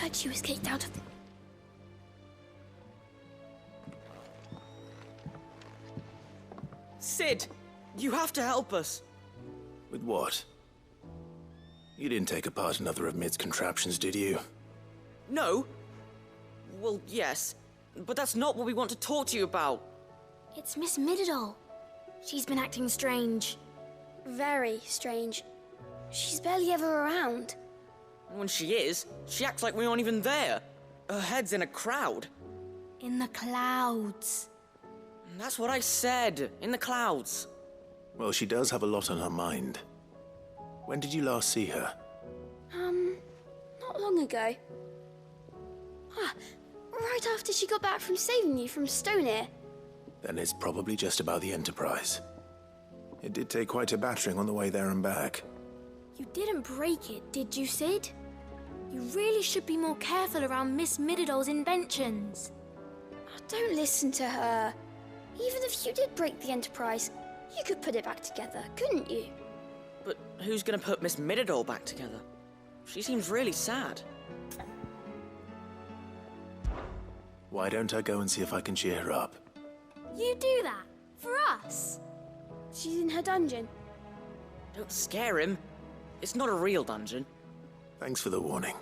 heard she was kicked out of the... Sid, you have to help us. With what? You didn't take apart another of Mid's contraptions, did you? No. Well, yes, but that's not what we want to talk to you about. It's Miss Mididol. She's been acting strange. Very strange. She's barely ever around. And when she is, she acts like we aren't even there. Her head's in a crowd. In the clouds. And that's what I said, in the clouds. Well, she does have a lot on her mind. When did you last see her? Not long ago. Right after she got back from saving you from Stonhyrr. Then it's probably just about the Enterprise. It did take quite a battering on the way there and back. You didn't break it, did you, Sid? You really should be more careful around Miss Mididol's inventions. Oh, don't listen to her. Even if you did break the Enterprise, you could put it back together, couldn't you? But who's gonna put Miss Mididol back together? She seems really sad. Why don't I go and see if I can cheer her up? You do that? For us? She's in her dungeon. Don't scare him. It's not a real dungeon. Thanks for the warning.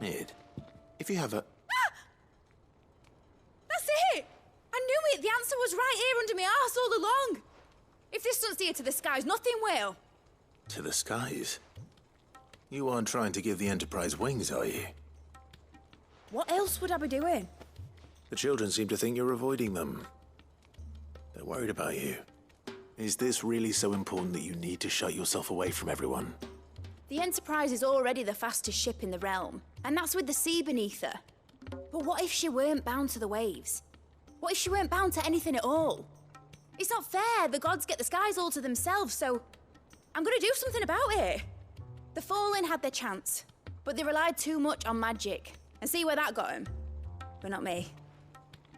Mid, if you have a... That's it! I knew it! The answer was right here under my arse all along! If this doesn't steer to the skies, nothing will! To the skies? You aren't trying to give the Enterprise wings, are you? What else would I be doing? The children seem to think you're avoiding them. They're worried about you. Is this really so important that you need to shut yourself away from everyone? The Enterprise is already the fastest ship in the realm, and that's with the sea beneath her. But what if she weren't bound to the waves? What if she weren't bound to anything at all? It's not fair. The gods get the skies all to themselves, so I'm gonna do something about it. The Fallen had their chance, but they relied too much on magic. And see where that got them? But not me.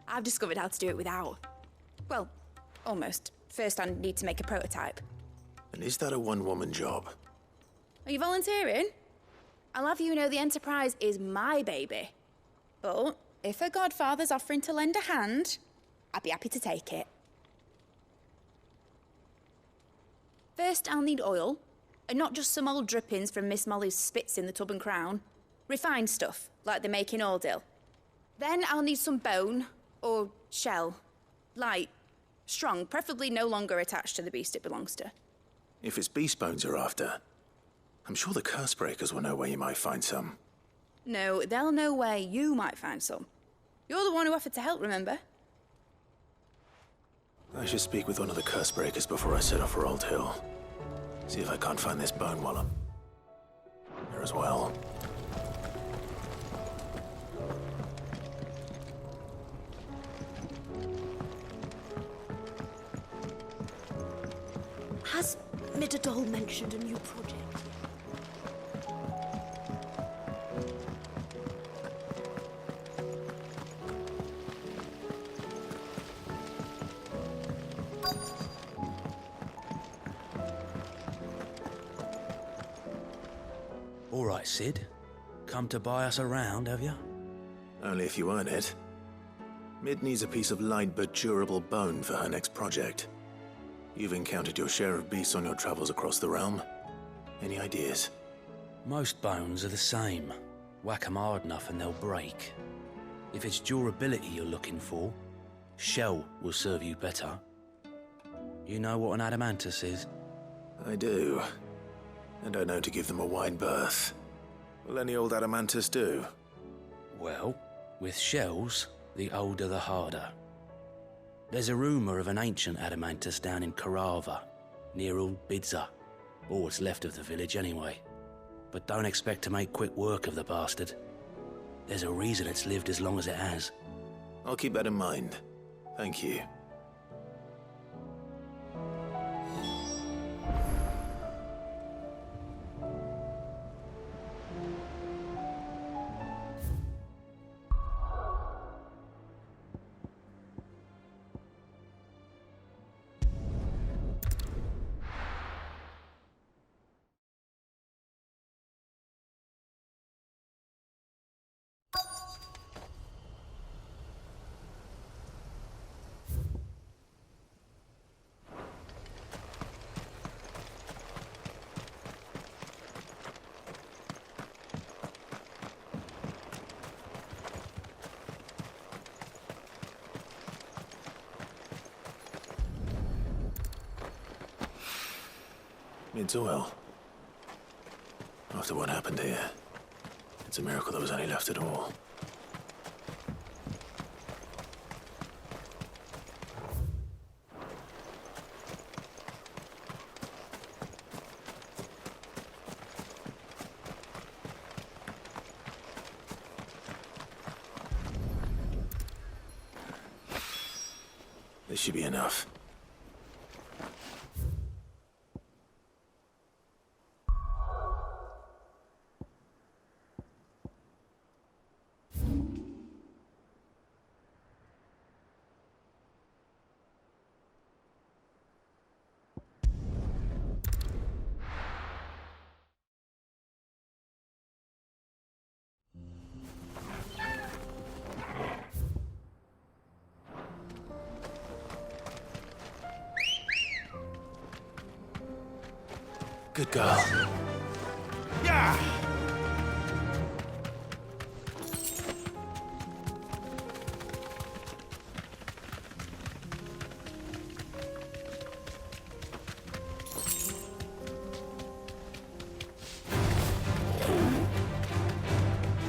I've discovered how to do it without. Well, almost. First I need to make a prototype. And is that a one-woman job? Are you volunteering? I'll have you know the Enterprise is my baby. But if her godfather's offering to lend a hand, I'd be happy to take it. First, I'll need oil, and not just some old drippings from Miss Molly's spits in the Tub and Crown. Refined stuff, like they make in Ordil. Then I'll need some bone, or shell. Light, strong, preferably no longer attached to the beast it belongs to. If it's beast bones you're after, I'm sure the curse breakers will know where you might find some. No, they'll know where you might find some. You're the one who offered to help, remember? I should speak with one of the curse breakers before I set off for Old Hill. See if I can't find this bone while I'm there as well. Has Mididol mentioned a new project? All right, Sid. Come to buy us around, have you? Only if you earn it. Mid needs a piece of light but durable bone for her next project. You've encountered your share of beasts on your travels across the realm. Any ideas? Most bones are the same. Whack 'em hard enough and they'll break. If it's durability you're looking for, shell will serve you better. You know what an adamantus is? I do. And I know to give them a wide berth. Will any old adamantus do? Well, with shells, the older the harder. There's a rumour of an ancient adamantus down in Karava, near Old Bidza, or what's left of the village anyway. But don't expect to make quick work of the bastard. There's a reason it's lived as long as it has. I'll keep that in mind. Thank you. Mid's oil. After what happened here, it's a miracle there was any left at all. This should be enough. Good girl. Yeah!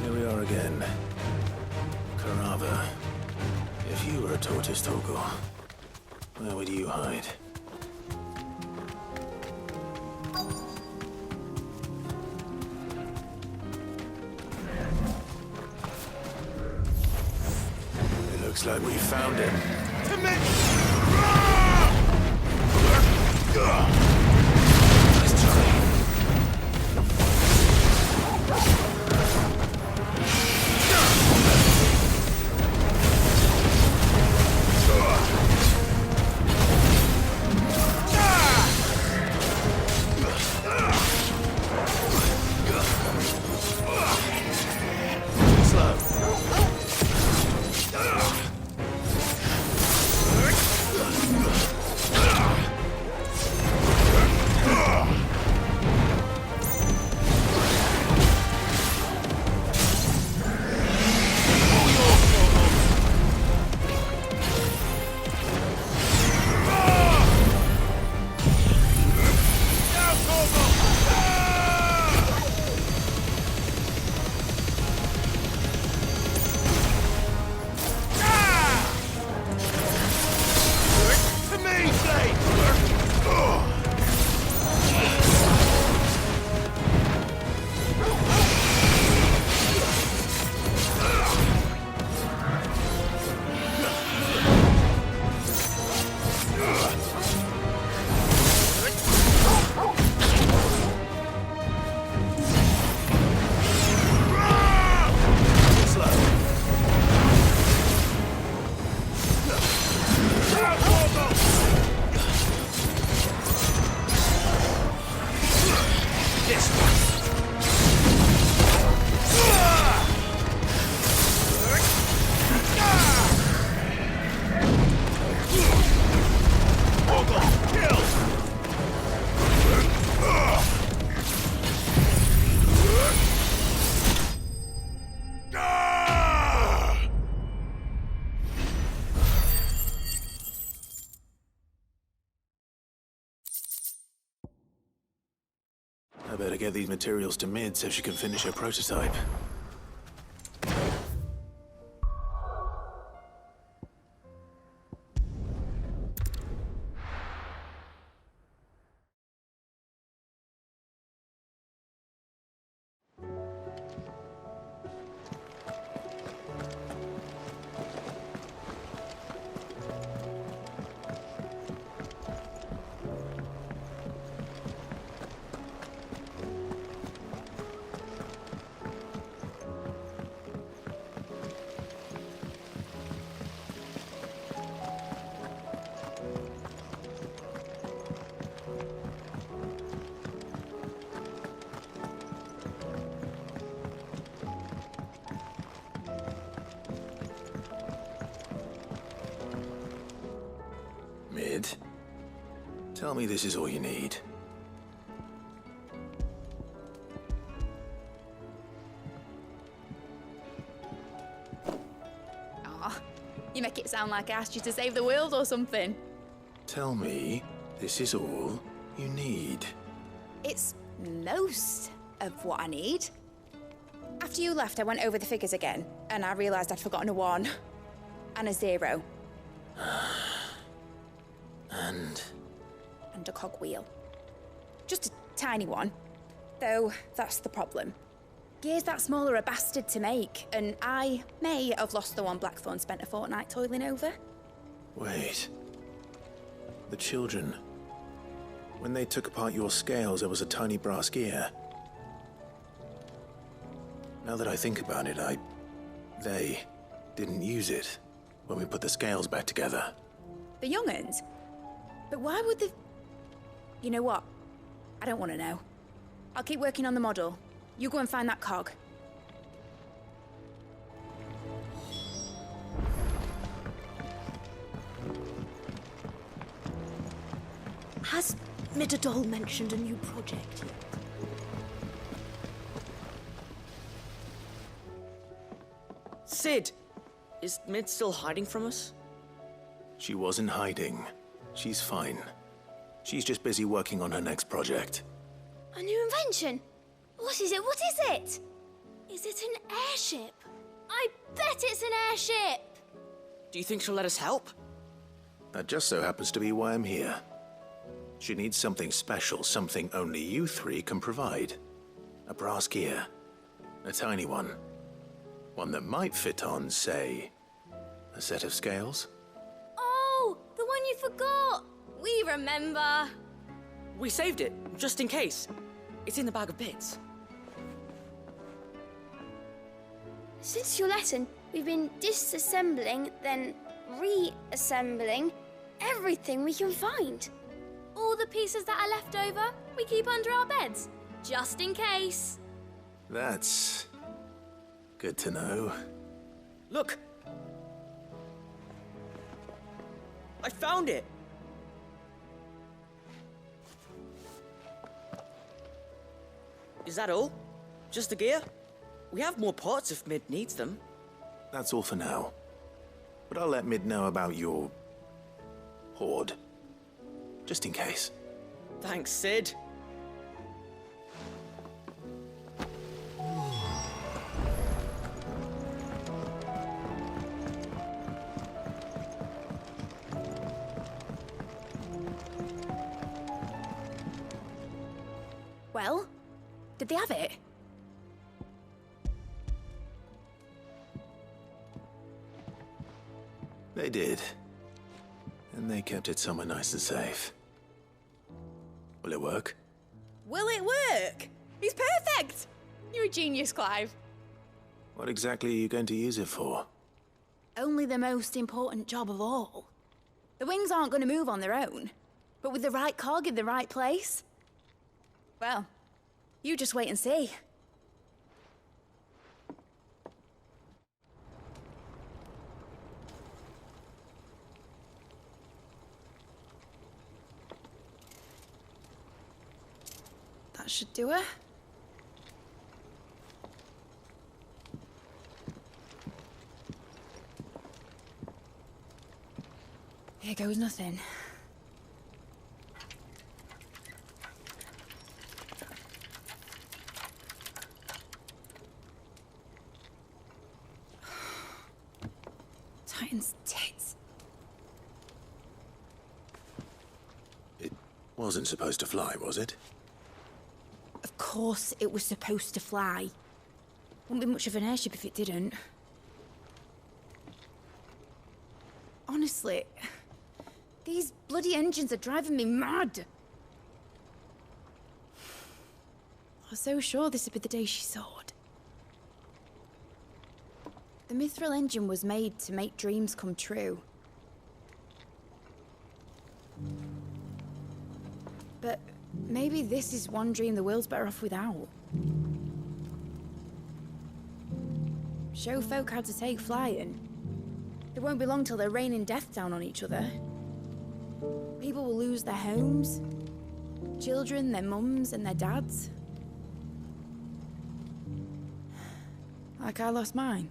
Here we are again. Carava. If you were a tortoise, Torgor, where would you hide? Looks like we found him. To me! Nice try. I better get these materials to Mid so she can finish her prototype. Mid, tell me this is all you need. Aw, you make it sound like I asked you to save the world or something. Tell me this is all you need. It's most of what I need. After you left, I went over the figures again, and I realised I'd forgotten a 1 and a 0. And And a cogwheel. Just a tiny one. Though, that's the problem. Gears that small are a bastard to make, and I may have lost the one Blackthorn spent a fortnight toiling over. wait. The children. When they took apart your scales, there was a tiny brass gear. Now that I think about it, they didn't use it when we put the scales back together. The young'uns? But why would they... You know what? I don't want to know. I'll keep working on the model. You go and find that cog. Has Midadol mentioned a new project yet? Sid! Is Mid still hiding from us? She wasn't hiding. She's fine. She's just busy working on her next project. A new invention? What is it? What is it? Is it an airship? I bet it's an airship! Do you think she'll let us help? That just so happens to be why I'm here. She needs something special, something only you three can provide. A brass gear. A tiny one. One that might fit on, say, a set of scales? Oh, the one you forgot! We remember! We saved it, just in case. It's in the bag of bits. Since your lesson, we've been disassembling, then reassembling everything we can find. All the pieces that are left over, we keep under our beds, just in case. That's good to know. Look! I found it! Is that all? Just the gear? We have more parts if Mid needs them. That's all for now. But I'll let Mid know about your hoard. Just in case. Thanks, Sid. Well, did they have it? They did. And they kept it somewhere nice and safe. Will it work? Will it work? He's perfect! You're a genius, Clive. What exactly are you going to use it for? Only the most important job of all. The wings aren't going to move on their own. But with the right cog in the right place... Well, you just wait and see. That should do it. Here goes nothing. Titan's tits. It wasn't supposed to fly, was it? Of course it was supposed to fly. Wouldn't be much of an airship if it didn't. Honestly, these bloody engines are driving me mad. I was so sure this would be the day she soared. The mithril engine was made to make dreams come true. But maybe this is one dream the world's better off without. Show folk how to take flying. It won't be long till they're raining death down on each other. People will lose their homes, children, their mums and their dads. Like I lost mine.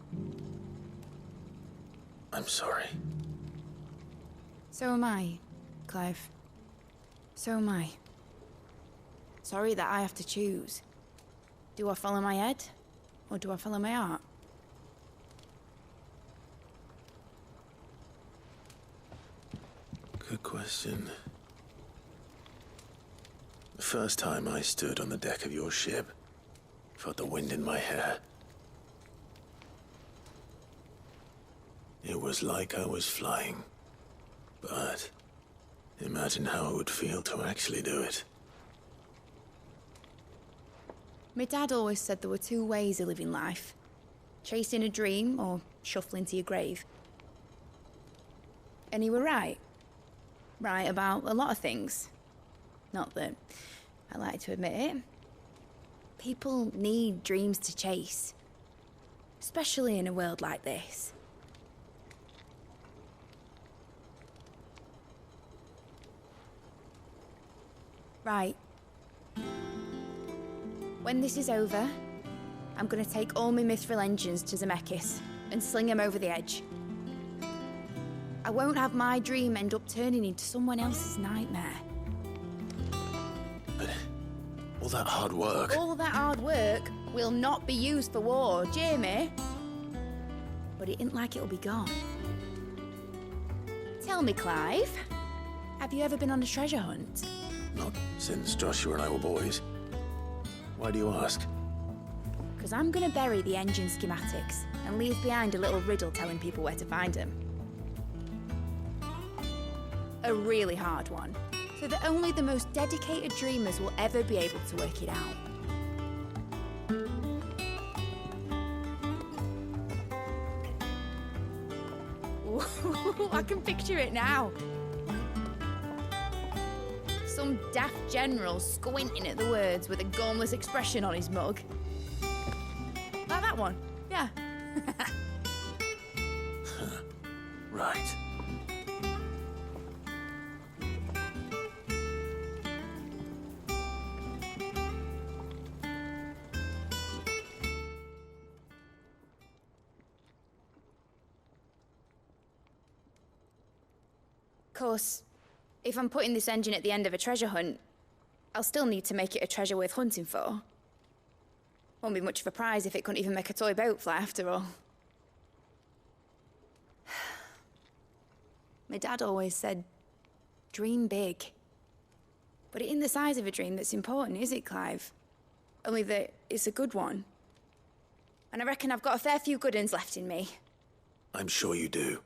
I'm sorry. So am I, Clive. So am I. sorry that I have to choose. Do I follow my head, or do I follow my heart? Good question. The first time I stood on the deck of your ship, felt the wind in my hair. It was like I was flying. But imagine how it would feel to actually do it. My dad always said there were two ways of living life. Chasing a dream or shuffling to your grave. And he were right. Right about a lot of things. Not that I like to admit it. People need dreams to chase. Especially in a world like this. Right. When this is over, I'm gonna take all my mithril engines to Zemeckis and sling them over the edge. I won't have my dream end up turning into someone else's nightmare. But all that hard work... All that hard work will not be used for war, Jamie. But it ain't like it'll be gone. Tell me, Clive, have you ever been on a treasure hunt? Not since Joshua and I were boys. Why do you ask? Because I'm gonna bury the engine schematics and leave behind a little riddle telling people where to find them. A really hard one, so that only the most dedicated dreamers will ever be able to work it out. Ooh, I can picture it now. Some daft general squinting at the words with a gormless expression on his mug. Like that one, yeah. Right. Of course, if I'm putting this engine at the end of a treasure hunt, I'll still need to make it a treasure worth hunting for. Won't be much of a prize if it couldn't even make a toy boat fly after all. My dad always said, dream big. But it ain't the size of a dream that's important, is it, Clive? Only that it's a good one. And I reckon I've got a fair few good uns left in me. I'm sure you do.